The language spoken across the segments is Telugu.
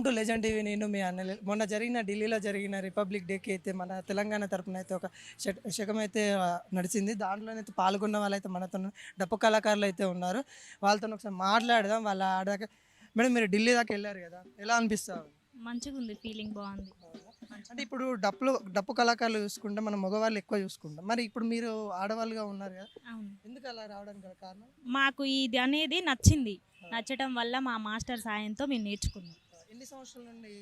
To legend TV. నేను మీ అన్నలు మొన్న జరిగిన ఢిల్లీలో జరిగిన రిపబ్లిక్ డేకి అయితే మన తెలంగాణ తరపున అయితే ఒక శకం అయితే నడిచింది. దాంట్లోనైతే పాల్గొన్న వాళ్ళైతే మనతో డప్పు కళాకారులు అయితే ఉన్నారు. వాళ్ళతో ఒకసారి మాట్లాడదాం. వాళ్ళ ఆడాక మేడం, మీరు ఢిల్లీ దాకా వెళ్ళారు కదా, ఎలా అనిపిస్తా ఉంది? మంచిగుంది. ఫీలింగ్ బాగుంది. అంటే ఇప్పుడు డప్పు కళాకారులు చూసుకుంటే మనం మగవాళ్ళు ఎక్కువ చూసుకుంటాం. మరి ఇప్పుడు మీరు ఆడవాళ్ళుగా ఉన్నారు కదా, అవును. ఎందుకు అలా రావడానికి గల కారణం? మాకు ఇది అనేది నచ్చింది. నచ్చటం వల్ల మా మాస్టర్ సాయంతో మేము నేర్చుకున్నాం. ఎన్ని సంవత్సరాల నుండి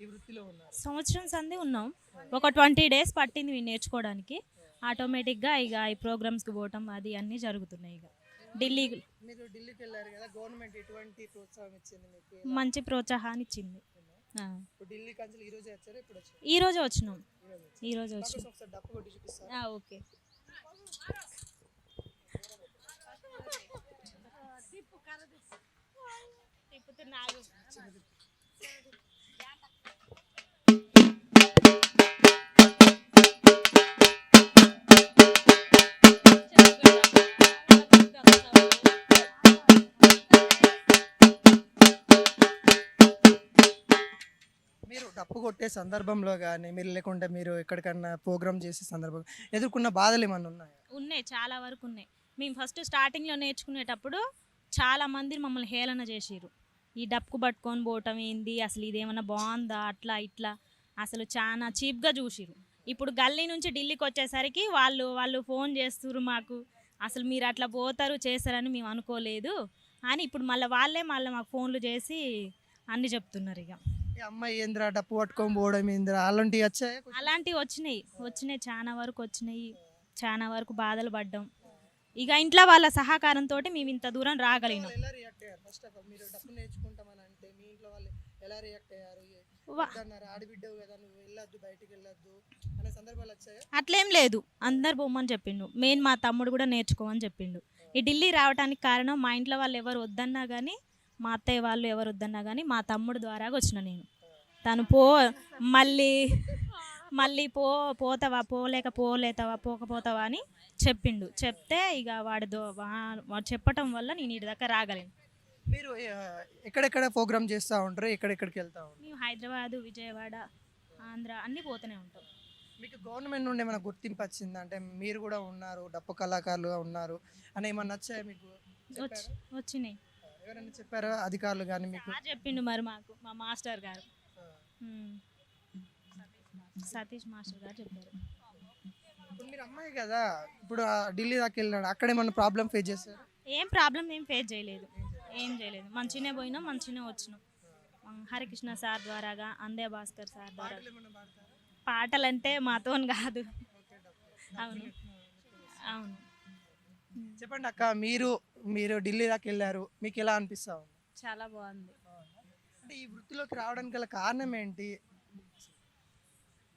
ఈ వృత్తిలో ఉన్నారు? సంవత్సరం సంది ఉన్నాం. ఒక 20 డేస్ పట్టింది మేము నేర్చుకోవడానికి. ఆటోమేటిక్గా ఇక ఈ ప్రోగ్రామ్స్కి పోవటం అది అన్నీ జరుగుతున్నాయి. ఇక ఢిల్లీ మీరు ఢిల్లీకి వెళ్ళారు కదా, గవర్నమెంట్ ఎటువంటి ప్రోత్సాహం ఇచ్చింది మీకు? మంచి ప్రోత్సాహాన్ని ఇచ్చింది. ఇప్పుడు ఢిల్లీ కంచెలు ఈ రోజే వచ్చారు, ఇప్పుడు వచ్చారు? ఈ రోజు వచ్చినాం. ఈ రోజు నాకు వచ్చినాం. ఒకసారి డప్పు కొట్టి చూపిస్తారా? ఓకే. మీరు డప్పు కొట్టే సందర్భంలో కానీ, మీరు లేకుంటే మీరు ఎక్కడికన్నా ప్రోగ్రామ్ చేసే సందర్భం ఎదుర్కొన్న బాధలు ఏమన్నా ఉన్నాయా? ఉన్నాయి, చాలా వరకు ఉన్నాయి. మేము ఫస్ట్ స్టార్టింగ్లో నేర్చుకునేటప్పుడు చాలా మంది మమ్మల్ని హేళన చేసిర్రు. ఈ డప్పుకు పట్టుకొని పోవటం ఏంది, అసలు ఇదేమన్నా బాగుందా, అట్లా ఇట్లా అసలు చాలా చీప్గా చూసిర్రు. ఇప్పుడు గల్లీ నుంచి ఢిల్లీకి వచ్చేసరికి వాళ్ళు ఫోన్ చేస్తుర్రు మాకు, అసలు మీరు అట్లా పోతారు చేస్తారని మేము అనుకోలేదు అని ఇప్పుడు వాళ్ళే మాకు ఫోన్లు చేసి అన్నీ చెప్తున్నారు. ఇక ఈ అమ్మాయి ఏంద్రా డప్పు పట్టుకొని పోవడం ఏంద్రా అలాంటివి వచ్చాయా? అలాంటివి వచ్చినాయి, చాలా వరకు వచ్చినాయి. చాలా వరకు బాధలు పడ్డాం. ఇక ఇంట్లో వాళ్ళ సహకారంతో మేము ఇంత దూరం రాగలిగినాం. ఎలా రియాక్ట్ అయ్యారు? ఫస్ట్ ఆఫ్ ఆల్ మీరు డప్పు నేర్చుకుంటామని అంటే మీ ఇంట్లో వాళ్ళు ఎలా రియాక్ట్ అయ్యారు? అన్నారు ఆడిబిడ్డవు కదా, నువ్వు వెళ్ళొద్దు, బయటికి వెళ్ళొద్దు అనే సందర్భాలు వచ్చాయా? అట్లేం లేదు, అందరు బొమ్మని చెప్పిండు. మెయిన్ మా తమ్ముడు కూడా నేర్చుకోమని చెప్పిండు. ఈ ఢిల్లీ రావడానికి కారణం మా ఇంట్లో వాళ్ళు ఎవరు వద్దన్నా కానీ, మా అత్తయ్య వాళ్ళు ఎవరు వద్దన్నా కానీ మా తమ్ముడు ద్వారా వచ్చిన నేను. తను మళ్ళీ పోతావా, పోకపోతావా అని చెప్పిండు. చెప్తే ఇక వాడు చెప్పటం వల్ల నేను ఇటు దాకా రాగలను. మీరు ఎక్కడెక్కడ ప్రోగ్రామ్ చేస్తూ ఉంటారు, ఎక్కడెక్కడికి వెళ్తూ ఉంటారు? మేము హైదరాబాదు, విజయవాడ, ఆంధ్ర అన్నీ పోతూనే ఉంటాం. మీకు గవర్నమెంట్ నుండి ఏమైనా గుర్తింపు వచ్చిందా? అంటే మీరు కూడా ఉన్నారు, డప్పు కళాకారులుగా ఉన్నారు అని ఏమన్నా వచ్చాయా మీకు? వచ్చినాయి. ఎవరైనా చెప్పారా అధికారులు కానీ మీకు? చెప్పిండు మరి మాకు మా మాస్టర్ గారు, సతీష్ మాస్టర్ గారు చెప్పారు. ఇప్పుడు మీరు అమ్మాయి కదా, ఇప్పుడు ఢిల్లీ దాకా వెళ్ళాడు, అక్కడ ఏమన్నా ప్రాబ్లం ఫేస్ చేస్తారు? ఏం ప్రాబ్లం ఏం ఫేస్ చేయలేదు. మంచిగానే పోయినాం, మంచిగానే వచ్చినాం. హరికృష్ణ సార్ ద్వారాగా, అందే భాస్కర్ సార్ ద్వారా. పాటలంటే మాతోని కాదు. అవును. చెప్పండి అక్క, మీరు ఢిల్లీ దాకా వెళ్ళారు, మీకు ఎలా అనిపిస్తా ఉంది? చాలా బాగుంది. అంటే ఈ వృత్తిలోకి రావడానికి గల కారణం ఏంటి?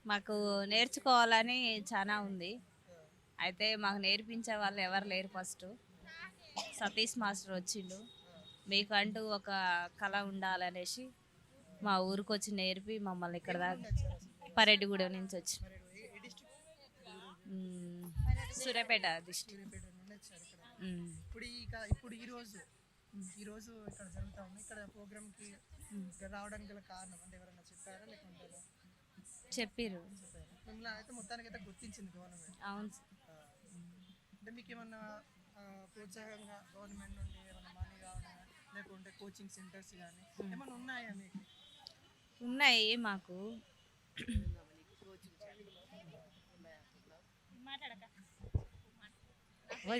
మాకు నేర్చుకోవాలని చాలా ఉంది. అయితే మాకు నేర్పించే వాళ్ళు ఎవరు లేరు. ఫస్ట్ సతీష్ మాస్టర్ వచ్చిండు. మీకంటూ ఒక కళ ఉండాలనేసి మా ఊరికి వచ్చి నేర్పి మమ్మల్ని ఇక్కడ దాకా పరెడ్డిగూడెం నుంచి వచ్చి సూర్యాపేట డిస్ట్రిక్ట్. ఇప్పుడు ఈరోజు ఇక్కడ జరుగుతా ఉంది, ఇక్కడ ప్రోగ్రామ్కి రావడానికి గల కారణం అంటే ఎవరైనా చెప్పారా లేకుంటే? చెప్పిర్రు. మిమ్మల్ని అయితే మొత్తానికి అయితే గుర్తించింది గవర్నమెంట్. అవును. అంటే మీకు ఏమన్నా ప్రోత్సాహంగా గవర్నమెంట్ నుండి ఏమన్నా మనీ కావడం లేకుంటే కోచింగ్ సెంటర్స్ కానీ ఏమన్నా ఉన్నాయా మీకు? ఉన్నాయి మాకు.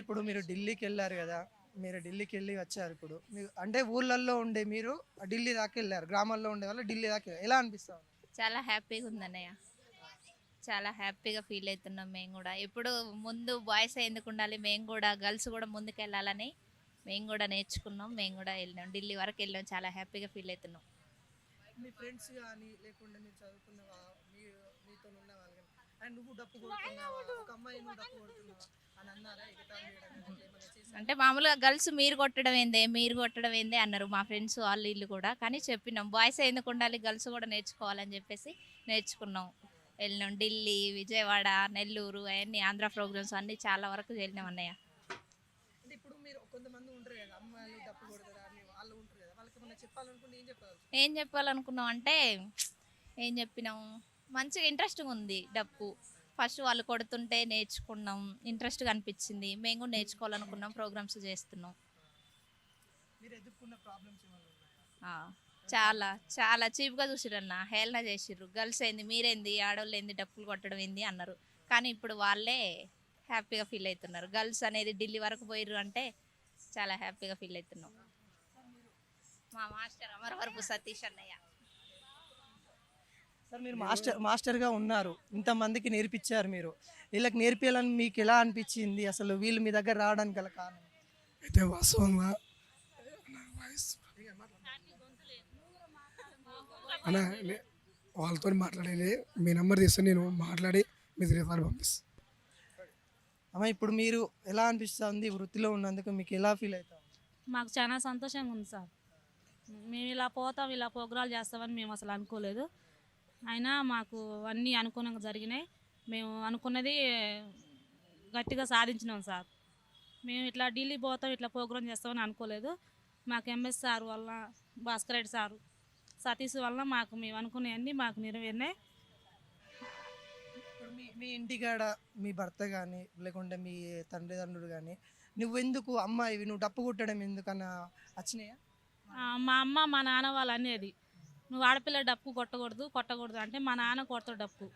ఇప్పుడు మీరు ఢిల్లీకి వెళ్ళారు కదా, మీరు ఢిల్లీకి వెళ్ళి వచ్చారు. ఇప్పుడు మీరు అంటే ఊళ్ళల్లో ఉండే మీరు ఢిల్లీ దాకా వెళ్ళారు, గ్రామాల్లో ఉండే వాళ్ళు ఢిల్లీ దాకా ఎలా అనిపిస్తావు? చాలా హ్యాపీగా ఉందన్నయ్య, చాలా హ్యాపీగా ఫీల్ అవుతున్నాం. మేము కూడా ఇప్పుడు ముందు బాయ్స్ ఎందుకు ఉండాలి, మేము కూడా గర్ల్స్ కూడా ముందుకు వెళ్ళాలని మేము కూడా నేర్చుకున్నాం. మేము కూడా వెళ్ళాం, ఢిల్లీ వరకు వెళ్ళాం. చాలా హ్యాపీగా ఫీల్ అవుతున్నాం. మీ ఫ్రెండ్స్ కానీ లేకుంటే మీరు చదువుకున్న మీతో ఉన్న వాళ్ళు కానీ, అండ్ నువ్వు డప్పు కొడుతున్నావా, ఒక అమ్మాయి నువ్వు డప్పు కొడుతున్నావా అని అన్నారా? అంటే మామూలుగా గర్ల్స్ మీరు కొట్టడం ఏందే అన్నారు మా ఫ్రెండ్స్ వాళ్ళు వీళ్ళు కూడా. కానీ చెప్పినాం బాయ్స్ ఎందుకు ఉండాలి, గర్ల్స్ కూడా నేర్చుకోవాలని చెప్పేసి నేర్చుకున్నాం. వెళ్ళినాం ఢిల్లీ, విజయవాడ, నెల్లూరు అవన్నీ ఆంధ్ర ప్రోగ్రామ్స్ అన్నీ చాలా వరకు వెళ్ళినాం అన్నయ్య. అంటే ఇప్పుడు మీరు కొంతమంది ఉంటారు కదా అమ్మాయిలు డప్పు కొడతారు, వాళ్ళు ఉంటారు కదా, వాళ్ళకి ఏమన్నా చెప్పాలనుకుంటే ఏం చెప్పాలి? ఏం చెప్పాలనుకున్నాం అంటే ఏం చెప్పినాం, మంచిగా ఇంట్రెస్ట్గా ఉంది డప్పు. ఫస్ట్ వాళ్ళు కొడుతుంటే నేర్చుకున్నాం, ఇంట్రెస్ట్గా అనిపించింది, మేము కూడా నేర్చుకోవాలనుకున్నాం, ప్రోగ్రామ్స్ చేస్తున్నాం. మీరు ఎదుర్కొన్న ప్రాబ్లమ్స్ ఏమైనా ఉన్నాయా? ఆ, చాలా చాలా చీప్గా చూసిరన్న, హేళన చేసిర్రు. గర్ల్స్ ఏంది, మీరేంది, ఆడవాళ్ళు ఏంది, డప్పులు కొట్టడం ఏంది అన్నారు. కానీ ఇప్పుడు వాళ్ళే హ్యాపీగా ఫీల్ అవుతున్నారు. గర్ల్స్ అనేది ఢిల్లీ వరకు పోయిర్రు అంటే చాలా హ్యాపీగా ఫీల్ అవుతున్నాం. మా మాస్టర్ అమరవరపు సతీష్ అన్నయ్య. సార్ మీరు మాస్టర్గా ఉన్నారు, ఇంతమందికి నేర్పించారు మీరు, వీళ్ళకి నేర్పించాలని మీకు ఎలా అనిపించింది? అసలు వీళ్ళు మీ దగ్గర రావడానికి గల కారణం? అయితే వాస్తవంగా అన్న వాళ్ళతో మాట్లాడేది, మీ నెంబర్ తీస్తే నేను మాట్లాడి మీ రిఫర్ పంపిస్తాను. అమ్మ ఇప్పుడు మీరు ఎలా అనిపిస్తుంది వృత్తిలో ఉన్నందుకు, మీకు ఎలా ఫీల్ అవుతాం? మాకు చాలా సంతోషంగా ఉంది సార్. మేము ఇలా పోతాం, ఇలా ప్రోగ్రాలు చేస్తామని మేము అసలు అనుకోలేదు. అయినా మాకు అన్నీ అనుకూలంగా జరిగినాయి. మేము అనుకున్నది గట్టిగా సాధించినాం సార్. మేము ఇట్లా ఢిల్లీ పోతాం, ఇట్లా ప్రోగ్రాం చేస్తామని అనుకోలేదు. మాకు ఎంఎస్ సార్ వల్ల, భాస్కర్ రెడ్డి సారు, సతీష్ వల్ల మాకు మేము అనుకునేవన్నీ మాకు నెరవేరినాయి. ఇప్పుడు మీ ఇంటికాడ మీ భర్త కానీ లేకుంటే మీ తండ్రిదండ్రులు కానీ నువ్వెందుకు అమ్మాయివి, నువ్వు డప్పు కొట్టడం ఎందుకన్నా వచ్చినాయా? మా అమ్మ మా నాన్న వాళ్ళు అనేది, నువ్వు ఆడపిల్ల డప్పు కొట్టకూడదు అంటే మా నాన్న కొడతాడు డప్పు.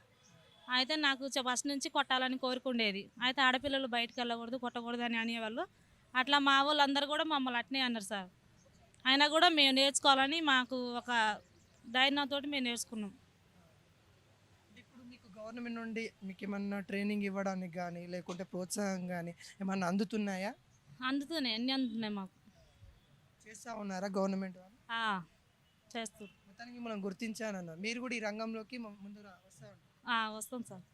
అయితే నాకు ఫస్ట్ నుంచి కొట్టాలని కోరుకుండేది. అయితే ఆడపిల్లలు బయటకు వెళ్ళకూడదు, కొట్టకూడదు అని అనేవాళ్ళు. అట్లా మా వాళ్ళందరూ కూడా మమ్మల్ని అట్నే అన్నారు సార్. అయినా కూడా మేము నేర్చుకోవాలని మాకు ఒక ధైర్యంతో మేము నేర్చుకున్నాం. ఇప్పుడు మీకు గవర్నమెంట్ నుండి మీకు ఏమన్నా ట్రైనింగ్ ఇవ్వడానికి కానీ లేకుంటే ప్రోత్సాహం కానీ ఏమన్నా అందుతున్నాయా? అందుతున్నాయి, అన్నీ అందుతున్నాయి మాకు. చేస్తూ ఉన్నారా గవర్నమెంట్ వాళ్ళు? చేస్తూ మొత్తానికి మనం గుర్తించానన్నారు. మీరు కూడా ఈ రంగంలోకి ముందు వస్తూ ఉంటారు. వస్తాం సార్.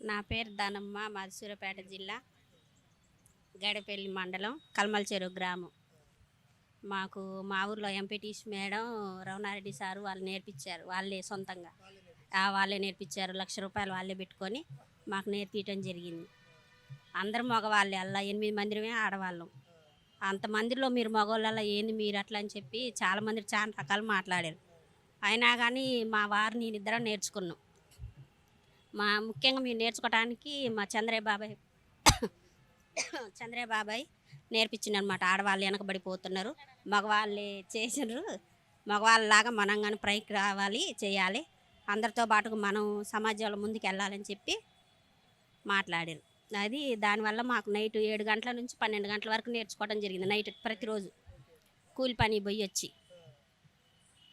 నా పేరు దానమ్మ, మాది సూర్యాపేట జిల్లా, గడపల్లి మండలం, కల్మల్ చెరువు గ్రామం. మాకు మా ఊర్లో ఎంపీటీసీ మేడం రవణారెడ్డి సారు వాళ్ళు నేర్పించారు. వాళ్ళే సొంతంగా వాళ్ళే నేర్పించారు. ₹1,00,000 వాళ్ళే పెట్టుకొని మాకు నేర్పించడం జరిగింది. అందరు మగవాళ్ళే, అలా 8 మందిమే ఆడవాళ్ళం. అంతమందిలో మీరు మగవాళ్ళ ఏంది మీరు అట్లా అని చెప్పి చాలామంది చాలా రకాలు మాట్లాడారు. అయినా కానీ మా వారు నేను ఇద్దరం నేర్చుకున్నాం. ముఖ్యంగా మీరు నేర్చుకోవడానికి మా చంద్రయ్య బాబాయ్ నేర్పించింది అనమాట. ఆడవాళ్ళు వెనకబడిపోతున్నారు, మగవాళ్ళే చేసినారు, మగవాళ్ళలాగా మనం కానీ పైకి రావాలి, చేయాలి, అందరితో పాటు మనం సమాజంలో ముందుకు వెళ్ళాలని చెప్పి మాట్లాడారు. అది దానివల్ల మాకు నైట్ 7 గంటల నుంచి 12 గంటల వరకు నేర్చుకోవడం జరిగింది. నైట్ ప్రతిరోజు కూలి పని పోయి వచ్చి,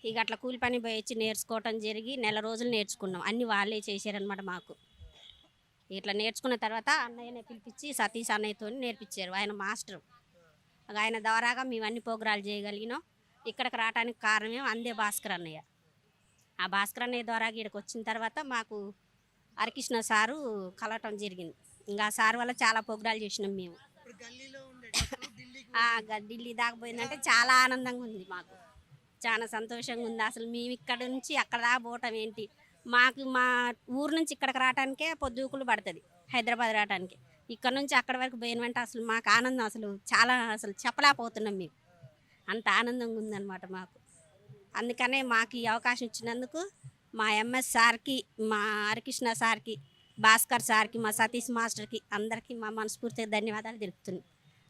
ఇక అట్లా కూలి పని పోయి వచ్చి నేర్చుకోవటం జరిగి నెల రోజులు నేర్చుకున్నాం. అన్నీ వాళ్ళే చేశారనమాట మాకు. ఇట్లా నేర్చుకున్న తర్వాత అన్నయ్యనే పిలిపించి సతీష్ అన్నయ్యతో నేర్పించారు. ఆయన మాస్టర్. ఆయన ద్వారాగా మేము అన్ని ప్రోగ్రాలు చేయగలిగినాం. ఇక్కడికి రావడానికి కారణమే అందే భాస్కర్ అన్నయ్య. ఆ భాస్కర్ అన్నయ్య ద్వారా ఇక్కడికి వచ్చిన తర్వాత మాకు హరికృష్ణ సారు కలవటం జరిగింది. ఇంకా ఆ సార్ వల్ల చాలా ప్రోగ్రాలు చేసినాం మేము. ఢిల్లీ దాకా పోయిందంటే చాలా ఆనందంగా ఉంది, మాకు చాలా సంతోషంగా ఉంది. అసలు మేము ఇక్కడ నుంచి అక్కడ దాకా పోవటం ఏంటి, మాకు మా ఊరు నుంచి ఇక్కడికి రావడానికే పొద్దుకులు పడుతుంది, హైదరాబాద్ రావడానికి. ఇక్కడ నుంచి అక్కడి వరకు పోయినవంటే అసలు మాకు ఆనందం అసలు చాలా, అసలు చెప్పలేకపోతున్నాం మేము. అంత ఆనందంగా ఉందన్నమాట మాకు. అందుకనే మాకు ఈ అవకాశం ఇచ్చినందుకు మా ఎంఎస్ సార్కి, మా హరికృష్ణ సార్కి, భాస్కర్ సార్కి, మా సతీష్ మాస్టర్కి అందరికీ మా మనస్ఫూర్తిగా ధన్యవాదాలు తెలుపుతున్నాం.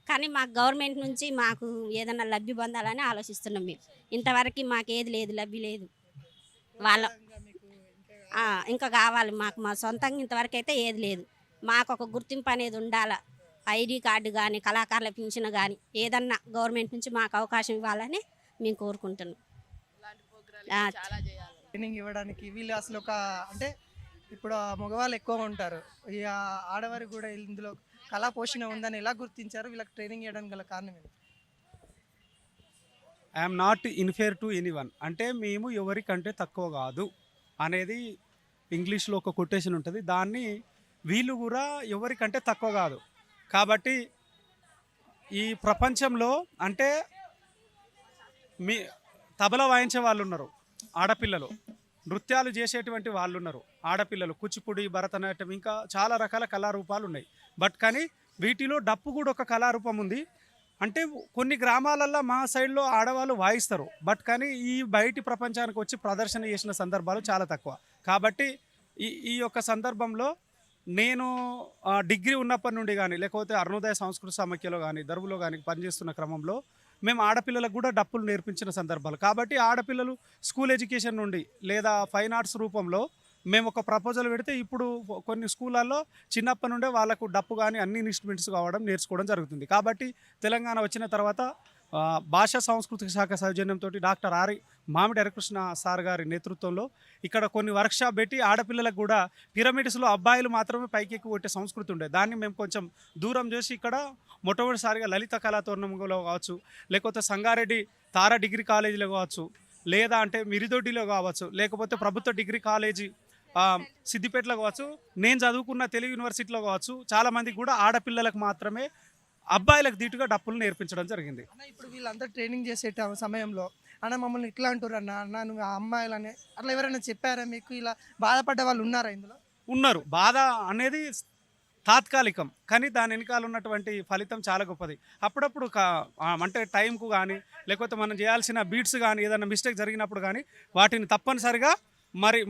కానీ మాకు గవర్నమెంట్ నుంచి మాకు ఏదైనా లబ్ధి పొందాలని ఆలోచిస్తున్నాం మేము. ఇంతవరకు మాకు ఏది లేదు, లబ్ధి లేదు. వాళ్ళ ఇంకా కావాలి మాకు, మా సొంతంగా ఇంతవరకు అయితే ఏది లేదు. మాకు ఒక గుర్తింపు అనేది ఉండాలి. ఐడి కార్డు కానీ, కళాకారుల పింఛన్ కానీ ఏదన్నా గవర్నమెంట్ నుంచి మాకు అవకాశం ఇవ్వాలని మేము కోరుకుంటున్నాం. ట్రైనింగ్ ఇవ్వడానికి వీళ్ళు అసలు ఒక అంటే ఇప్పుడు మగవాళ్ళు ఎక్కువ ఉంటారు, ఇక ఆడవారికి కూడా ఇందులో కళా పోషణ ఉందని ఎలా గుర్తించారు? వీళ్ళకి ట్రైనింగ్ ఇవ్వడానికి గల కారణం ఏంటి? ఐఎమ్ నాట్ ఇన్ఫేర్ టు ఎనీవన్, అంటే మేము ఎవరికంటే తక్కువ కాదు అనేది ఇంగ్లీష్లో ఒక కొటేషన్ ఉంటుంది. దాన్ని వీళ్ళు కూడా ఎవరికంటే తక్కువ కాదు. కాబట్టి ఈ ప్రపంచంలో అంటే మీ తబలా వాయించే వాళ్ళు ఉన్నారు, ఆడపిల్లలు నృత్యాలు చేసేటువంటి వాళ్ళు ఉన్నారు, ఆడపిల్లలు కూచిపూడి, భరతనాట్యం, ఇంకా చాలా రకాల కళారూపాలు ఉన్నాయి. బట్ కానీ వీటిలో డప్పు కూడా ఒక కళారూపం ఉంది. అంటే కొన్ని గ్రామాలల్లో మా సైడ్లో ఆడవాళ్ళు వాయిస్తారు, బట్ కానీ ఈ బయటి ప్రపంచానికి వచ్చి ప్రదర్శన చేసిన సందర్భాలు చాలా తక్కువ. కాబట్టి ఈ యొక్క సందర్భంలో నేను డిగ్రీ ఉన్నప్పటి నుండి కానీ, లేకపోతే అరుణోదయ సంస్కృతి సమాఖ్యలో కానీ, దరువులో కానీ పనిచేస్తున్న క్రమంలో మేము ఆడపిల్లలకు కూడా డప్పులు నేర్పించిన సందర్భాలు. కాబట్టి ఆడపిల్లలు స్కూల్ ఎడ్యుకేషన్ నుండి లేదా ఫైన్ ఆర్ట్స్ రూపంలో మేము ఒక ప్రపోజల్ పెడితే ఇప్పుడు కొన్ని స్కూళ్ళల్లో చిన్నప్పటి నుండే వాళ్ళకు డప్పు కానీ అన్ని ఇన్స్ట్రుమెంట్స్ కావడం నేర్చుకోవడం జరుగుతుంది. కాబట్టి తెలంగాణ వచ్చిన తర్వాత భాషా సాంస్కృతిక శాఖ సౌజన్యంతో డాక్టర్ మామిడి హరికృష్ణ సార్ గారి నేతృత్వంలో ఇక్కడ కొన్ని వర్క్షాప్ పెట్టి ఆడపిల్లలకు కూడా పిరమిడ్స్లో అబ్బాయిలు మాత్రమే పైకి ఎక్కువ కొట్టే సంస్కృతి ఉండే దాన్ని మేము కొంచెం దూరం చేసి ఇక్కడ మొట్టమొదటిసారిగా లలిత కళా తోరణంలో కావచ్చు, లేకపోతే సంగారెడ్డి తారా డిగ్రీ కాలేజీలో కావచ్చు, లేదా అంటే మిరిదొడ్డిలో కావచ్చు, లేకపోతే ప్రభుత్వ డిగ్రీ కాలేజీ సిద్దిపేటలో కావచ్చు, నేను చదువుకున్న తెలుగు యూనివర్సిటీలో కావచ్చు, చాలామందికి కూడా ఆడపిల్లలకు మాత్రమే అబ్బాయిలకు దీటుగా డప్పులు నేర్పించడం జరిగింది. అన్న ఇప్పుడు వీళ్ళంతా ట్రైనింగ్ చేసే సమయంలో అన్న మమ్మల్ని ఇట్లా అంటారు అన్న నువ్వు ఆ అమ్మాయిలని అట్లా ఎవరైనా చెప్పారా మీకు? ఇలా బాధపడ్డ వాళ్ళు ఉన్నారా ఇందులో? ఉన్నారు. బాధ అనేది తాత్కాలికం, కానీ దాని వెనకాల ఉన్నటువంటి ఫలితం చాలా గొప్పది. అప్పుడప్పుడు అంటే టైంకు కానీ, లేకపోతే మనం చేయాల్సిన బీట్స్ కానీ ఏదైనా మిస్టేక్ జరిగినప్పుడు కానీ వాటిని తప్పనిసరిగా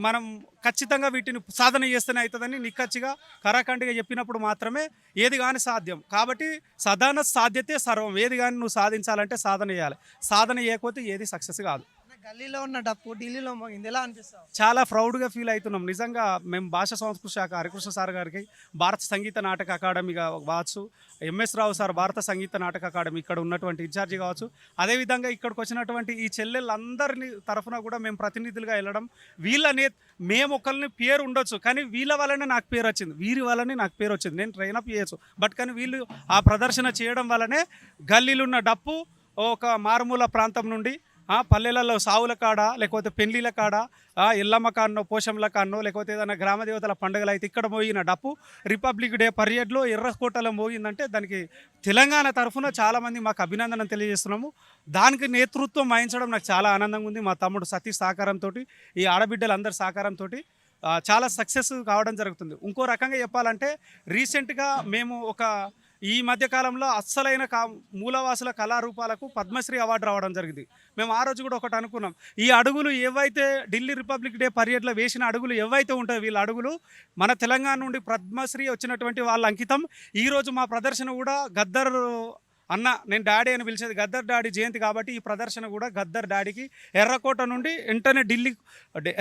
మనం ఖచ్చితంగా వీటిని సాధన చేస్తేనే అవుతుందని నిక్కచ్చిగా కరాఖండిగా చెప్పినప్పుడు మాత్రమే ఏది కానీ సాధ్యం. కాబట్టి సాధారణ సాధ్యతే సర్వం. ఏది కానీ నువ్వు సాధించాలంటే సాధన చేయాలి. సాధన చేయకపోతే ఏది సక్సెస్ కాదు. గల్లీలో ఉన్న డప్పు ఢిల్లీలో మోగింది, ఎలా అనిపిస్తావు? చాలా ప్రౌడ్గా ఫీల్ అవుతున్నాం. నిజంగా మేము భాషా సంస్కృతి శాఖ హరికృష్ణ సార్ గారికి, భారత సంగీత నాటక అకాడమీగా కావచ్చు, ఎంఎస్ రావు సార్ భారత సంగీత నాటక అకాడమీ ఇక్కడ ఉన్నటువంటి ఇన్ఛార్జి కావచ్చు, అదేవిధంగా ఇక్కడికి వచ్చినటువంటి ఈ చెల్లెళ్ళందరినీ తరఫున కూడా మేము ప్రతినిధులుగా వెళ్ళడం, మేము ఒకరిని పేరు ఉండొచ్చు కానీ వీళ్ళ వల్లనే నాకు పేరు వచ్చింది, వీరి వల్లనే నాకు పేరు వచ్చింది, నేను ట్రైనప్ చేయొచ్చు, బట్ కానీ వీళ్ళు ఆ ప్రదర్శన చేయడం వల్లనే గల్లీలు ఉన్న డప్పు ఒక మారుమూల ప్రాంతం నుండి పల్లెలలో సావుల కాడ, లేకపోతే పెళ్లిల కాడ, ఎల్లమ్మ కాన్నో పోషంల కాన్నో, లేకపోతే ఏదైనా గ్రామ దేవతల పండుగలు అయితే ఇక్కడ మోగిన డప్పు రిపబ్లిక్ డే పరేడ్లో ఎర్రకోటలో మోగిందంటే దానికి తెలంగాణ తరఫున చాలామంది మాకు అభినందన తెలియజేస్తున్నాము. దానికి నేతృత్వం వహించడం నాకు చాలా ఆనందంగా ఉంది. మా తమ్ముడు సతీష్ సహకారంతో, ఈ ఆడబిడ్డలందరి సహకారంతో చాలా సక్సెస్ కావడం జరుగుతుంది. ఇంకో రకంగా చెప్పాలంటే రీసెంట్గా మేము ఈ మధ్యకాలంలో అస్సలైన మూలవాసుల కళారూపాలకు పద్మశ్రీ అవార్డు రావడం జరిగింది. మేము ఆ రోజు కూడా ఒకటి అనుకున్నాం, ఈ అడుగులు ఏవైతే ఢిల్లీ రిపబ్లిక్ డే పరేడ్లో వేసిన అడుగులు ఏవైతే ఉంటాయో వీళ్ళ అడుగులు మన తెలంగాణ నుండి పద్మశ్రీ వచ్చినటువంటి వాళ్ళ అంకితం. ఈరోజు మా ప్రదర్శన కూడా గద్దర్ అన్న, నేను డాడీ అని పిలిచేది గద్దర్ డాడీ జయంతి కాబట్టి ఈ ప్రదర్శన కూడా గద్దర్ డాడీకి ఎర్రకోట నుండి వెంటనే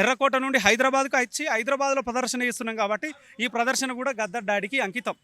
ఎర్రకోట నుండి హైదరాబాద్కు వచ్చి హైదరాబాద్లో ప్రదర్శన చేస్తున్నాం కాబట్టి ఈ ప్రదర్శన కూడా గద్దర్ డాడీకి అంకితం.